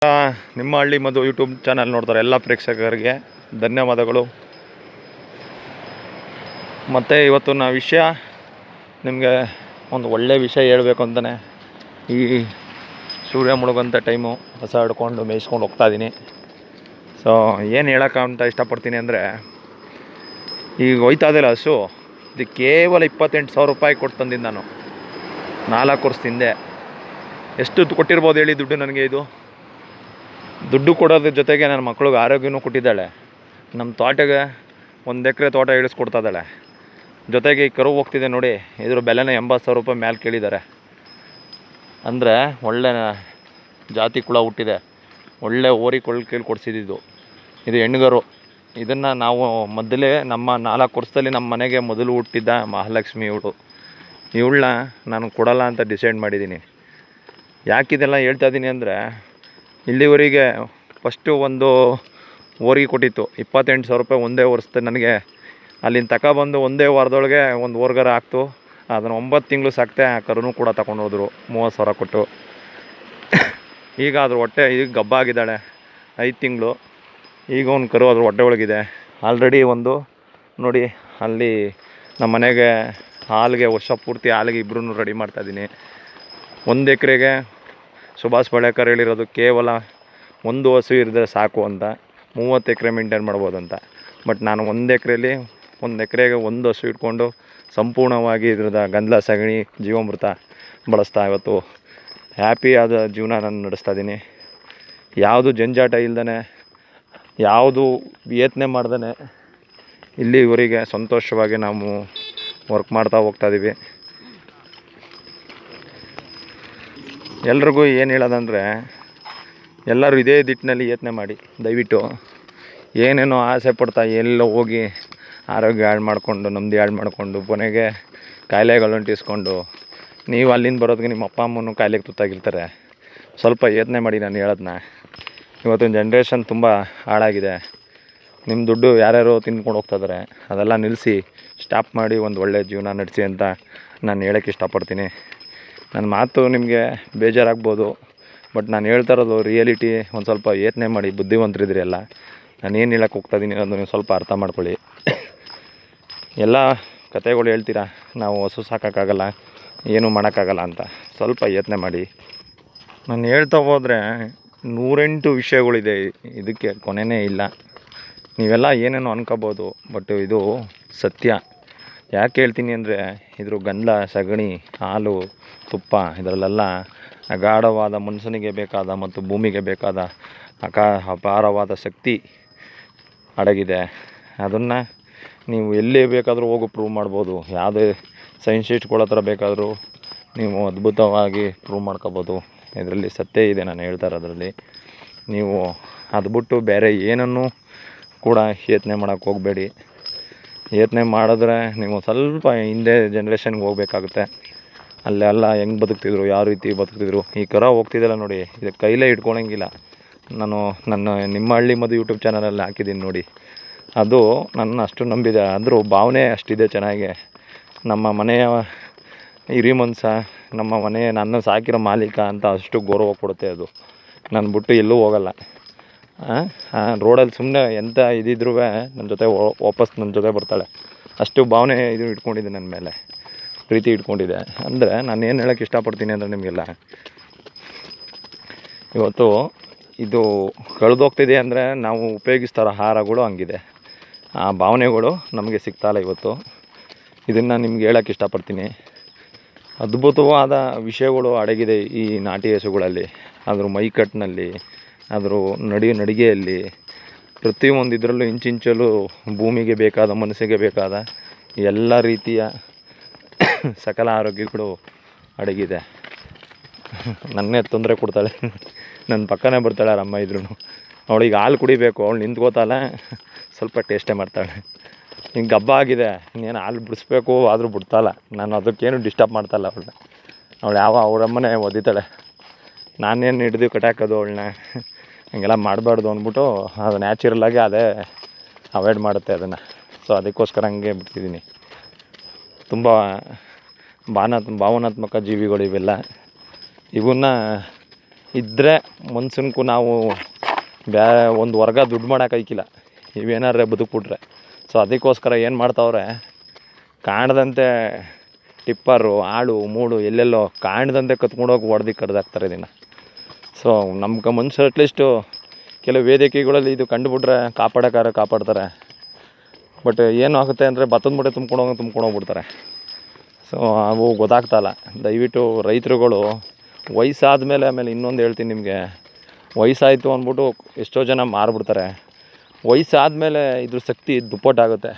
ನಿಮ್ಮ ಹಳ್ಳಿ ಮಧು YouTube channel ನೋಡ್ತಾರೆ ಎಲ್ಲ ಪ್ರೇಕ್ಷಕರಿಗೆ ಧನ್ಯವಾದಗಳು. ಮತ್ತು ಇವತ್ತು ನಾ ವಿಷಯ ನಿಮಗೆ ಒಂದು ಒಳ್ಳೆಯ ವಿಷಯ ಹೇಳಬೇಕು ಅಂತಲೇ ಈ ಸೂರ್ಯ ಮುಳುಗೋಂಥ ಟೈಮು ಹೊಸ ಹಿಡ್ಕೊಂಡು ಮೇಯಿಸ್ಕೊಂಡು ಹೋಗ್ತಾಯಿದ್ದೀನಿ. ಸೊ ಏನು ಹೇಳೋಕ್ಕಂತ ಇಷ್ಟಪಡ್ತೀನಿ ಅಂದರೆ, ಈಗ ಹೋಯ್ತಾ ಇದೆಯಲ್ಲ ಹಸು, ಇದು ಕೇವಲ 28,000 ರೂಪಾಯಿ ಕೊಟ್ಟು ತಂದಿದ್ದು ನಾನು 4 ವರ್ಷದ ಹಿಂದೆ. ಎಷ್ಟು ಕೊಟ್ಟಿರ್ಬೋದು ಹೇಳಿ ದುಡ್ಡು ನನಗೆ? ಇದು ದುಡ್ಡು ಕೊಡೋದ್ರ ಜೊತೆಗೆ ನನ್ನ ಮಕ್ಳಿಗೆ ಆರೋಗ್ಯನೂ ಕೊಟ್ಟಿದ್ದಾಳೆ, ನಮ್ಮ ತೋಟಗೆ 1 ಎಕರೆ ತೋಟ ಇಳಿಸ್ಕೊಡ್ತಾ ಇದ್ದಾಳೆ. ಜೊತೆಗೆ ಈ ಕರು ಹೋಗ್ತಿದೆ ನೋಡಿ, ಇದ್ರ ಬೆಲೆನ 80,000 ರೂಪಾಯಿ ಮೇಲೆ ಕೇಳಿದ್ದಾರೆ. ಅಂದರೆ ಒಳ್ಳೆ ಜಾತಿ ಕುಳ ಹುಟ್ಟಿದೆ, ಒಳ್ಳೆ ಓರಿ ಕೇಳಿ ಕೊಡಿಸಿದ್ದು. ಇದು ಹೆಣ್ಗರು. ಇದನ್ನು ನಾವು ಮೊದಲೇ ನಮ್ಮ 4 ವರ್ಷದಲ್ಲಿ ನಮ್ಮ ಮನೆಗೆ ಮೊದಲು ಹುಟ್ಟಿದ್ದ ಮಹಾಲಕ್ಷ್ಮಿ ಇವಳನ್ನ ನಾನು ಕೊಡಲ್ಲ ಅಂತ ಡಿಸೈಡ್ ಮಾಡಿದ್ದೀನಿ. ಯಾಕಿದೆಲ್ಲ ಹೇಳ್ತಾ ಇದ್ದೀನಿ ಅಂದರೆ, ಇಲ್ಲಿವರೆಗೆ ಫಸ್ಟು ಒಂದು ಓರಿಗೆ ಕೊಟ್ಟಿತ್ತು 28,000 ರೂಪಾಯಿ ಒಂದೇ ವರ್ಷದ. ನನಗೆ ಅಲ್ಲಿಂದ ತಗೊಬಂದು ಒಂದೇ ವಾರದೊಳಗೆ ಒಂದು ಓರ್ಗರ ಹಾಕ್ತು. ಅದನ್ನು 9 ತಿಂಗಳು ಸಾಕ್ತೆ. ಆ ಕರುನೂ ಕೂಡ ತಗೊಂಡೋದ್ರು 30,000 ಕೊಟ್ಟು. ಈಗ ಅದ್ರ ಹೊಟ್ಟೆ ಈಗ ಗಬ್ಬಾಗಿದ್ದಾಳೆ, 5 ತಿಂಗಳು. ಈಗ ಒಂದು ಕರು ಅದ್ರ ಹೊಟ್ಟೆ ಒಳಗಿದೆ ಆಲ್ರೆಡಿ. ಒಂದು ನೋಡಿ ಅಲ್ಲಿ ನಮ್ಮ ಮನೆಗೆ ಹಾಲಿಗೆ ವರ್ಷ ಪೂರ್ತಿ ಹಾಲಿಗೆ ಇಬ್ಬರೂ ರೆಡಿ ಮಾಡ್ತಾಯಿದ್ದೀನಿ. 1 ಎಕರೆಗೆ ಸುಭಾಷ್ ಬಳ್ಳೇಕರ್ ಹೇಳಿರೋದು ಕೇವಲ 1 ಹಸು ಇರಿದ್ರೆ ಸಾಕು ಅಂತ, 30 ಎಕರೆ ಮೇಂಟೈನ್ ಮಾಡ್ಬೋದು ಅಂತ. ಬಟ್ ನಾನು 1 ಎಕರೆಯಲ್ಲಿ 1 ಎಕರೆಗೆ 1 ಹಸು ಇಟ್ಕೊಂಡು ಸಂಪೂರ್ಣವಾಗಿ ಇದ್ರದ್ದು ಗಂಧಲ ಸಗಣಿ ಜೀವಾಮೃತ ಬಳಸ್ತಾ ಇವತ್ತು ಹ್ಯಾಪಿ ಆದ ಜೀವನ ನಾನು ನಡೆಸ್ತಾ ಇದ್ದೀನಿ. ಯಾವುದು ಜಂಜಾಟ ಇಲ್ದೇ, ಯಾವುದು ಯತ್ನೆ ಮಾಡ್ದೇ ಇಲ್ಲಿವರೆಗೆ ಸಂತೋಷವಾಗಿ ನಾವು ವರ್ಕ್ ಮಾಡ್ತಾ ಹೋಗ್ತಾಯಿದ್ದೀವಿ. ಎಲ್ರಿಗೂ ಏನು ಹೇಳೋದಂದರೆ, ಎಲ್ಲರೂ ಇದೇ ದಿಟ್ಟಿನಲ್ಲಿ ಯತ್ನೆ ಮಾಡಿ. ದಯವಿಟ್ಟು ಏನೇನೋ ಆಸೆ ಪಡ್ತಾ ಎಲ್ಲೋ ಹೋಗಿ ಆರೋಗ್ಯ ಹಾಳು ಮಾಡಿಕೊಂಡು, ನಮ್ಮದು ಹಾಳು ಮಾಡಿಕೊಂಡು, ಕೊನೆಗೆ ಕಾಯಿಲೆಗಳು ಅಂಟಿಸ್ಕೊಂಡು, ನೀವು ಅಲ್ಲಿಂದ ಬರೋದಕ್ಕೆ ನಿಮ್ಮ ಅಪ್ಪ ಅಮ್ಮನೂ ಕಾಯಿಲೆಗೆ ತುತ್ತಾಗಿರ್ತಾರೆ. ಸ್ವಲ್ಪ ಯತ್ನೆ ಮಾಡಿ. ನಾನು ಹೇಳೋದನ್ನ ಇವತ್ತಿನ ಜನ್ರೇಷನ್ ತುಂಬ ಹಾಳಾಗಿದೆ. ನಿಮ್ಮ ದುಡ್ಡು ಯಾರ್ಯಾರೋ ತಿಂದ್ಕೊಂಡು ಹೋಗ್ತಾಯಿದ್ದಾರೆ. ಅದೆಲ್ಲ ನಿಲ್ಲಿಸಿ ಸ್ಟಾಪ್ ಮಾಡಿ ಒಂದು ಒಳ್ಳೆಯ ಜೀವನ ನಡೆಸಿ ಅಂತ ನಾನು ಹೇಳೋಕ್ಕೆ ಇಷ್ಟಪಡ್ತೀನಿ. ನನ್ನ ಮಾತು ನಿಮಗೆ ಬೇಜಾರಾಗ್ಬೋದು, ಬಟ್ ನಾನು ಹೇಳ್ತಾ ಇರೋದು ರಿಯಾಲಿಟಿ. ಒಂದು ಸ್ವಲ್ಪ ಯತ್ನೆ ಮಾಡಿ, ಬುದ್ಧಿವಂತರಿದ್ರಿ ಎಲ್ಲ. ನಾನು ಏನು ಹೇಳೋಕ್ಕೆ ಹೋಗ್ತಾಯಿದ್ದೀನಿ ಅನ್ನೋದು ನೀವು ಸ್ವಲ್ಪ ಅರ್ಥ ಮಾಡ್ಕೊಳ್ಳಿ. ಎಲ್ಲ ಕತೆಗಳು ಹೇಳ್ತೀರಾ, ನಾವು ಹಸು ಸಾಕೋಕ್ಕಾಗಲ್ಲ, ಏನೂ ಮಾಡೋಕ್ಕಾಗಲ್ಲ ಅಂತ. ಸ್ವಲ್ಪ ಯತ್ನೆ ಮಾಡಿ. ನಾನು ಹೇಳ್ತಾ ಹೋದರೆ 108 ವಿಷಯಗಳಿದೆ, ಇದಕ್ಕೆ ಕೊನೆಯೇ ಇಲ್ಲ. ನೀವೆಲ್ಲ ಏನೇನೋ ಅನ್ಕೋಬೋದು, ಬಟ್ ಇದು ಸತ್ಯ. ಯಾಕೆ ಹೇಳ್ತೀನಿ ಅಂದರೆ, ಇದ್ರ ಗಂಧ, ಸಗಣಿ, ಹಾಲು, ತುಪ್ಪ ಇದರಲ್ಲೆಲ್ಲ ಅಗಾಢವಾದ ಮನುಷ್ಯನಿಗೆ ಬೇಕಾದ ಮತ್ತು ಭೂಮಿಗೆ ಬೇಕಾದ ಅಪಾರವಾದ ಶಕ್ತಿ ಅಡಗಿದೆ. ಅದನ್ನು ನೀವು ಎಲ್ಲಿ ಬೇಕಾದರೂ ಹೋಗಿ ಪ್ರೂವ್ ಮಾಡ್ಬೋದು. ಯಾವುದೇ ಸೈಂಟಿಸ್ಟ್ಗಳ ಹತ್ರ ಬೇಕಾದರೂ ನೀವು ಅದ್ಭುತವಾಗಿ ಪ್ರೂವ್ ಮಾಡ್ಕೋಬೋದು. ಇದರಲ್ಲಿ ಸತ್ಯ ಇದೆ ನಾನು ಹೇಳ್ತಾ ಇರೋದ್ರಲ್ಲಿ. ನೀವು ಅದು ಬಿಟ್ಟು ಬೇರೆ ಏನನ್ನೂ ಕೂಡ ಯತ್ನೆ ಮಾಡೋಕ್ಕೆ ಹೋಗಬೇಡಿ. ಯತ್ನೆ ಮಾಡಿದ್ರೆ ನೀವು ಸ್ವಲ್ಪ ಹಿಂದೆ ಜನ್ರೇಷನ್ಗೆ ಹೋಗ್ಬೇಕಾಗುತ್ತೆ. ಅಲ್ಲೆಲ್ಲ ಹೆಂಗೆ ಬದುಕ್ತಿದ್ರು, ಯಾವ ರೀತಿ ಬದುಕ್ತಿದ್ರು. ಈ ಕರ ಹೋಗ್ತಿದ್ದಲ್ಲ ನೋಡಿ, ಇದು ಕೈಲೇ ಇಟ್ಕೊಳಂಗಿಲ್ಲ. ನಾನು ನಿಮ್ಮ ಹಳ್ಳಿ ಮಧು ಯೂಟ್ಯೂಬ್ ಚಾನಲಲ್ಲಿ ಹಾಕಿದ್ದೀನಿ ನೋಡಿ. ಅದು ನನ್ನ ಅಷ್ಟು ನಂಬಿದೆ, ಆದರೂ ಭಾವನೆ ಅಷ್ಟಿದೆ ಚೆನ್ನಾಗಿ. ನಮ್ಮ ಮನೆಯ ಹಿರಿ ಮನುಷ್ಯ, ನಮ್ಮ ಮನೆ ನನ್ನ ಸಾಕಿರೋ ಮಾಲೀಕ ಅಂತ ಅಷ್ಟು ಗೌರವ ಕೊಡುತ್ತೆ ಅದು. ನಾನು ಬಿಟ್ಟು ಎಲ್ಲೂ ಹೋಗಲ್ಲ. ರೋಡಲ್ಲಿ ಸುಮ್ಮನೆ ಎಂಥ ಇದ್ದಿದ್ರೂ ನನ್ನ ಜೊತೆ ವಾಪಸ್ ನನ್ನ ಜೊತೆ ಬರ್ತಾಳೆ. ಅಷ್ಟು ಭಾವನೆ ಇದು ಇಟ್ಕೊಂಡಿದ್ದೆ, ನನ್ನ ಮೇಲೆ ಪ್ರೀತಿ ಇಟ್ಕೊಂಡಿದ್ದೆ. ಅಂದರೆ ನಾನು ಏನು ಹೇಳೋಕ್ಕೆ ಇಷ್ಟಪಡ್ತೀನಿ ಅಂದರೆ, ನಿಮಗೆಲ್ಲ ಇವತ್ತು ಇದು ಕಳೆದೋಗ್ತಿದೆ ಅಂದರೆ ನಾವು ಉಪಯೋಗಿಸ್ತಾರೋ ಆಹಾರಗಳು ಹಂಗಿದೆ. ಆ ಭಾವನೆಗಳು ನಮಗೆ ಸಿಗ್ತಾಯಿಲ್ಲ ಇವತ್ತು. ಇದನ್ನು ನಿಮ್ಗೆ ಹೇಳೋಕ್ಕೆ ಇಷ್ಟಪಡ್ತೀನಿ. ಅದ್ಭುತವಾದ ವಿಷಯಗಳು ಅಡಗಿದೆ ಈ ನಾಟಿ ಹಸುಗಳಲ್ಲಿ. ಅದ್ರ ಮೈಕಟ್ಟಿನಲ್ಲಿ, ಅದ್ರ ನಡಿಗೆಯಲ್ಲಿ, ಪ್ರತಿಯೊಂದು ಇದರಲ್ಲೂ ಇಂಚಿಂಚಲ್ಲೂ ಭೂಮಿಗೆ ಬೇಕಾದ, ಮನಸ್ಸಿಗೆ ಬೇಕಾದ ಎಲ್ಲ ರೀತಿಯ ಸಕಲ ಆರೋಗ್ಯಗಳು ಅಡಗಿದೆ. ನನ್ನೇ ತೊಂದರೆ ಕೊಡ್ತಾಳೆ, ನನ್ನ ಪಕ್ಕನೇ ಬರ್ತಾಳೆ ಅವರಮ್ಮ ಇದ್ರೂ. ಅವಳಿಗೆ ಹಾಲು ಕುಡಿಬೇಕು, ಅವಳು ನಿಂತ್ಕೋತಾಳೆ, ಸ್ವಲ್ಪ ಟೇಸ್ಟೇ ಮಾಡ್ತಾಳೆ. ಹಿಂಗೆ ಗಬ್ಬ ಆಗಿದೆ, ಇನ್ನೇನು ಹಾಲು ಬಿಡಿಸ್ಬೇಕು, ಆದರೂ ಬಿಡ್ತಾಯಿಲ್ಲ. ನಾನು ಅದಕ್ಕೇನು ಡಿಸ್ಟರ್ಬ್ ಮಾಡ್ತಾಯಿಲ್ಲ ಅವಳನ್ನ. ಅವಳು ಅವರಮ್ಮನೇ ಒದಿತಾಳೆ. ನಾನೇನು ಹಿಡ್ದು ಕಟ್ಟಾಕೋದು ಅವಳನ್ನ, ಹೀಗೆಲ್ಲ ಮಾಡಬಾರ್ದು ಅಂದ್ಬಿಟ್ಟು ಅದು ನ್ಯಾಚುರಲ್ಲಾಗಿ ಅದೇ ಅವಾಯ್ಡ್ ಮಾಡುತ್ತೆ ಅದನ್ನು. ಸೊ ಅದಕ್ಕೋಸ್ಕರ ಹಂಗೆ ಬಿಡ್ತಿದ್ದೀನಿ. ತುಂಬ ಭಾವನಾತ್ಮಕ ಜೀವಿಗಳು ಇವೆಲ್ಲ. ಇವನ್ನ ಇದ್ದರೆ ಮನ್ಸನ್ಕು ನಾವು ಒಂದು ವರ್ಗ ದುಡ್ಡು ಮಾಡೋಕ್ಕಾಯ್ಕಿಲ್ಲ ಇವೇನಾದ್ರೆ ಬದುಕ್ಬಿಟ್ರೆ. ಸೊ ಅದಕ್ಕೋಸ್ಕರ ಏನು ಮಾಡ್ತಾವ್ರೆ, ಕಾಣದಂತೆ ಟಿಪ್ಪರು ಆಳು ಮೂಳು ಎಲ್ಲೆಲ್ಲೋ ಕಾಣದಂತೆ ಕತ್ಕೊಂಡೋಗಿ ಹೊಡೆದು ಕಡ್ದಾಕ್ತಾರೆ ಇದನ್ನು. ಸೊ ನಮ್ಮ ಮನುಷ್ಯರು ಅಟ್ಲೀಸ್ಟು ಕೆಲವು ವೇದಿಕೆಗಳಲ್ಲಿ ಇದು ಕಂಡುಬಿಟ್ರೆ ಕಾಪಾಡ್ತಾರೆ. ಬಟ್ ಏನು ಆಗುತ್ತೆ ಅಂದರೆ ಭತ್ತದ ಮೂಟೆ ತುಂಬ್ಕೊಂಡೋಗ್ಬಿಡ್ತಾರೆ. ಸೊ ಅವು ಗೊತ್ತಾಗ್ತಾಯಿಲ್ಲ. ದಯವಿಟ್ಟು ರೈತರುಗಳು ವಯಸ್ಸಾದ ಮೇಲೆ, ಆಮೇಲೆ ಇನ್ನೊಂದು ಹೇಳ್ತೀನಿ ನಿಮಗೆ, ವಯಸ್ಸಾಯಿತು ಅಂದ್ಬಿಟ್ಟು ಎಷ್ಟೋ ಜನ ಮಾರಿಬಿಡ್ತಾರೆ. ವಯಸ್ಸಾದಮೇಲೆ ಇದ್ರ ಶಕ್ತಿ ದುಪ್ಪಟ್ಟಾಗುತ್ತೆ.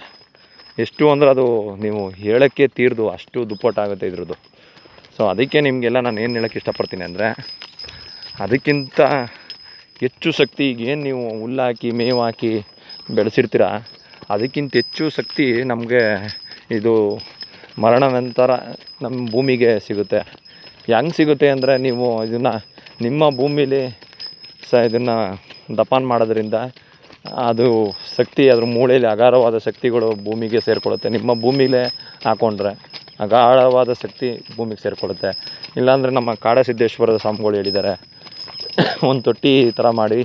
ಎಷ್ಟು ಅಂದರೆ ಅದು ನೀವು ಹೇಳೋಕ್ಕೆ ತೀರ್ದು ಅಷ್ಟು ದುಪ್ಪಟ್ಟಾಗುತ್ತೆ ಇದ್ರದ್ದು. ಸೊ ಅದಕ್ಕೆ ನಿಮಗೆಲ್ಲ ನಾನು ಏನು ಹೇಳೋಕ್ಕೆ ಇಷ್ಟಪಡ್ತೀನಿ ಅಂದರೆ, ಅದಕ್ಕಿಂತ ಹೆಚ್ಚು ಶಕ್ತಿ ಈಗೇನು ನೀವು ಹುಲ್ಲಾಕಿ ಮೇವು ಹಾಕಿ ಬೆಳೆಸಿರ್ತೀರ, ಅದಕ್ಕಿಂತ ಹೆಚ್ಚು ಶಕ್ತಿ ನಮಗೆ ಇದು ಮರಣ ನಂತರ ನಮ್ಮ ಭೂಮಿಗೆ ಸಿಗುತ್ತೆ. ಹೆಂಗೆ ಸಿಗುತ್ತೆ ಅಂದರೆ, ನೀವು ಇದನ್ನು ನಿಮ್ಮ ಭೂಮಿಲಿ ಇದನ್ನು ದಫನ್ ಮಾಡೋದ್ರಿಂದ ಅದು ಶಕ್ತಿ ಅದ್ರ ಮೂಳೆಯಲ್ಲಿ ಅಗಾಧವಾದ ಶಕ್ತಿಗಳು ಭೂಮಿಗೆ ಸೇರಿಕೊಳ್ಳುತ್ತೆ. ನಿಮ್ಮ ಭೂಮಿಲೇ ಹಾಕ್ಕೊಂಡ್ರೆ ಅಗಾಧವಾದ ಶಕ್ತಿ ಭೂಮಿಗೆ ಸೇರಿಕೊಳ್ಳುತ್ತೆ. ಇಲ್ಲಾಂದರೆ ನಮ್ಮ ಕಾಡಸಿದ್ದೇಶ್ವರದ ಸ್ವಾಮಿಗಳು ಹೇಳಿದ್ದಾರೆ, ಒಂದು ತೊಟ್ಟಿ ಥರ ಮಾಡಿ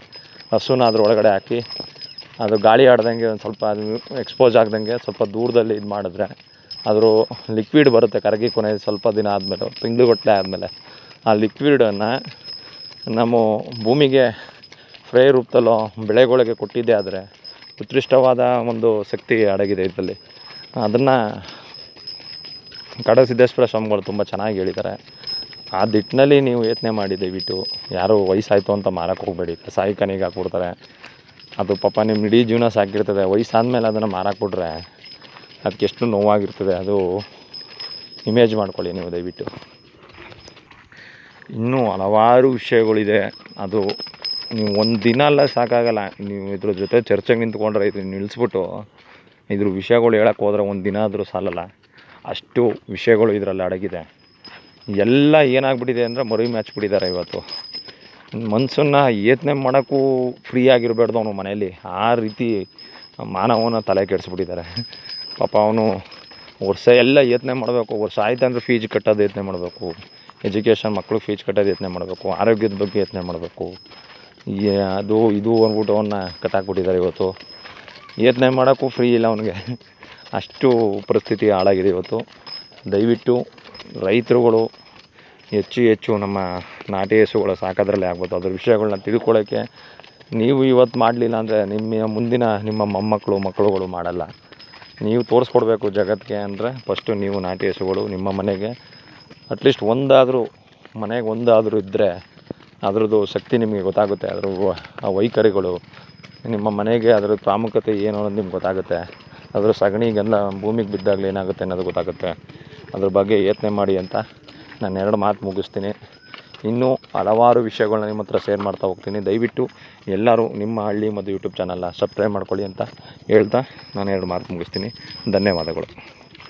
ಹಸುನ ಅದ್ರ ಒಳಗಡೆ ಹಾಕಿ ಅದು ಗಾಳಿ ಆಡ್ದಂಗೆ ಒಂದು ಸ್ವಲ್ಪ ಅದು ಎಕ್ಸ್ಪೋಸ್ ಆಗ್ದಂಗೆ ಸ್ವಲ್ಪ ದೂರದಲ್ಲಿ ಇದು ಮಾಡಿದ್ರೆ ಅದ್ರ ಲಿಕ್ವಿಡ್ ಬರುತ್ತೆ ಕರಗಿ ಕೊನೆ ಸ್ವಲ್ಪ ದಿನ ಆದಮೇಲೆ, ತಿಂಗಳುಗಟ್ಟಲೆ ಆದಮೇಲೆ ಆ ಲಿಕ್ವಿಡನ್ನು ನಮ್ಮ ಭೂಮಿಗೆ ಫ್ರೈ ರೂಪದಲ್ಲೋ ಬೆಳೆಗಳಿಗೆ ಕೊಟ್ಟಿದ್ದೇ ಆದರೆ ಉತ್ಕೃಷ್ಟವಾದ ಒಂದು ಶಕ್ತಿ ಅಡಗಿದೆ ಇದರಲ್ಲಿ. ಅದನ್ನು ಕಾಡಸಿದ್ದೇಶ್ವರ ಸ್ವಾಮಿಗಳು ತುಂಬ ಚೆನ್ನಾಗಿ ಹೇಳಿದ್ದಾರೆ. ಆ ದಿಟ್ಟಿನಲ್ಲಿ ನೀವು ಯೋಚನೆ ಮಾಡಿ. ದಯವಿಟ್ಟು ಯಾರು ವಯಸ್ಸಾಯಿತು ಅಂತ ಮಾರಕ್ಕೆ ಹೋಗಬೇಡಿ. ಕಸಾಯಿಖಾನೆಗೆ ಹಾಕ್ಬಿಡ್ತಾರೆ. ಅದು ಪಾಪ ನಿಮ್ಮ ಇಡೀ ಜೀವನ ಸಾಕಿರ್ತದೆ. ವಯಸ್ಸಾದ್ಮೇಲೆ ಅದನ್ನು ಮಾರಕ್ಬಿಟ್ರೆ ಅದಕ್ಕೆ ಎಷ್ಟು ನೋವಾಗಿರ್ತದೆ, ಅದು ಇಮೇಜ್ ಮಾಡ್ಕೊಳ್ಳಿ ನೀವು ದಯವಿಟ್ಟು. ಇನ್ನೂ ಹಲವಾರು ವಿಷಯಗಳಿದೆ. ಅದು ನೀವು ಒಂದು ದಿನ ಅಲ್ಲ ಸಾಕಾಗಲ್ಲ. ನೀವು ಇದ್ರ ಜೊತೆ ಚರ್ಚೆಗೆ ನಿಂತ್ಕೊಂಡ್ರೆ ಇದನ್ನು ನಿಲ್ಲಿಸ್ಬಿಟ್ಟು ಇದ್ರ ವಿಷಯಗಳು ಹೇಳಕ್ಕೆ ಹೋದ್ರೆ ಒಂದು ದಿನ ಆದರೂ ಸಾಲಲ್ಲ. ಅಷ್ಟು ವಿಷಯಗಳು ಇದರಲ್ಲಿ ಅಡಗಿದೆ. ಎಲ್ಲ ಏನಾಗ್ಬಿಟ್ಟಿದೆ ಅಂದರೆ ಮರಿ ಮ್ಯಾಚ್ಬಿಟ್ಟಿದ್ದಾರೆ ಇವತ್ತು. ಮನ್ಸನ್ನು ಯೋಚನೆ ಮಾಡೋಕ್ಕೂ ಫ್ರೀ ಆಗಿರಬಾರ್ದು ಅವನು ಮನೆಯಲ್ಲಿ. ಆ ರೀತಿ ಮಾನವನ ತಲೆ ಕೆಡಿಸ್ಬಿಟ್ಟಿದ್ದಾರೆ. ಪಾಪ ಅವನು ವರ್ಷ ಎಲ್ಲ ಯೋಚನೆ ಮಾಡಬೇಕು. ವರ್ಷ ಆಯ್ತು ಅಂದರೆ ಫೀಸ್ ಕಟ್ಟೋದು ಯೋಚನೆ ಮಾಡಬೇಕು, ಎಜುಕೇಷನ್ ಮಕ್ಳಿಗೆ ಫೀಸ್ ಕಟ್ಟೋದು ಯೋಚನೆ ಮಾಡಬೇಕು, ಆರೋಗ್ಯದ ಬಗ್ಗೆ ಯೋಚನೆ ಮಾಡಬೇಕು. ಅದು ಇದು ಅಂದ್ಬಿಟ್ಟು ಅವನ್ನ ಕಟ್ಟಾಕ್ಬಿಟ್ಟಿದ್ದಾರೆ ಇವತ್ತು. ಯೋಚನೆ ಮಾಡೋಕ್ಕೂ ಫ್ರೀ ಇಲ್ಲ ಅವನಿಗೆ. ಅಷ್ಟು ಪರಿಸ್ಥಿತಿ ಹಾಳಾಗಿದೆ ಇವತ್ತು. ದಯವಿಟ್ಟು ರೈತರುಗಳು ಹೆಚ್ಚು ನಮ್ಮ ನಾಟಿ ಹಸುಗಳ ಸಾಕೋದ್ರಲ್ಲೇ ಆಗ್ಬೋದು. ಅದ್ರ ವಿಷಯಗಳನ್ನ ತಿಳ್ಕೊಳ್ಳೋಕ್ಕೆ ನೀವು ಇವತ್ತು ಮಾಡಲಿಲ್ಲ ಅಂದರೆ ಮುಂದಿನ ನಿಮ್ಮ ಮಕ್ಕಳುಗಳು ಮಾಡಲ್ಲ. ನೀವು ತೋರಿಸ್ಕೊಡ್ಬೇಕು ಜಗತ್ತಿಗೆ ಅಂದರೆ ಫಸ್ಟು ನೀವು ನಾಟಿ ಹಸುಗಳು ನಿಮ್ಮ ಮನೆಗೆ ಅಟ್ಲೀಸ್ಟ್ ಮನೆಗೆ ಒಂದಾದರೂ ಇದ್ದರೆ ಅದರದ್ದು ಶಕ್ತಿ ನಿಮಗೆ ಗೊತ್ತಾಗುತ್ತೆ. ಅದ್ರ ಆ ವೈಖರಿಗಳು ನಿಮ್ಮ ಮನೆಗೆ ಅದರ ಪ್ರಾಮುಖ್ಯತೆ ಏನು ಅನ್ನೋದು ನಿಮ್ಗೆ ಗೊತ್ತಾಗುತ್ತೆ. ಅದರ ಸಗಣಿಗೆಲ್ಲ ಭೂಮಿಗೆ ಬಿದ್ದಾಗಲೇ ಏನಾಗುತ್ತೆ ಅನ್ನೋದು ಗೊತ್ತಾಗುತ್ತೆ. ಅದ್ರ ಬಗ್ಗೆ ಯೋಚನೆ ಮಾಡಿ ಅಂತ ನಾನು 2 ಮಾತು ಮುಗಿಸ್ತೀನಿ. ಇನ್ನೂ ಹಲವಾರು ವಿಷಯಗಳನ್ನ ನಿಮ್ಮ ಹತ್ರ ಶೇರ್ ಮಾಡ್ತಾ ಹೋಗ್ತೀನಿ. ದಯವಿಟ್ಟು ಎಲ್ಲರೂ ನಿಮ್ಮ ಹಳ್ಳಿ ಮದ್ದು ಯೂಟ್ಯೂಬ್ ಚಾನಲ್ನ ಸಬ್ಸ್ಕ್ರೈಬ್ ಮಾಡ್ಕೊಳ್ಳಿ ಅಂತ ಹೇಳ್ತಾ ನಾನು 2 ಮಾತು ಮುಗಿಸ್ತೀನಿ. ಧನ್ಯವಾದಗಳು.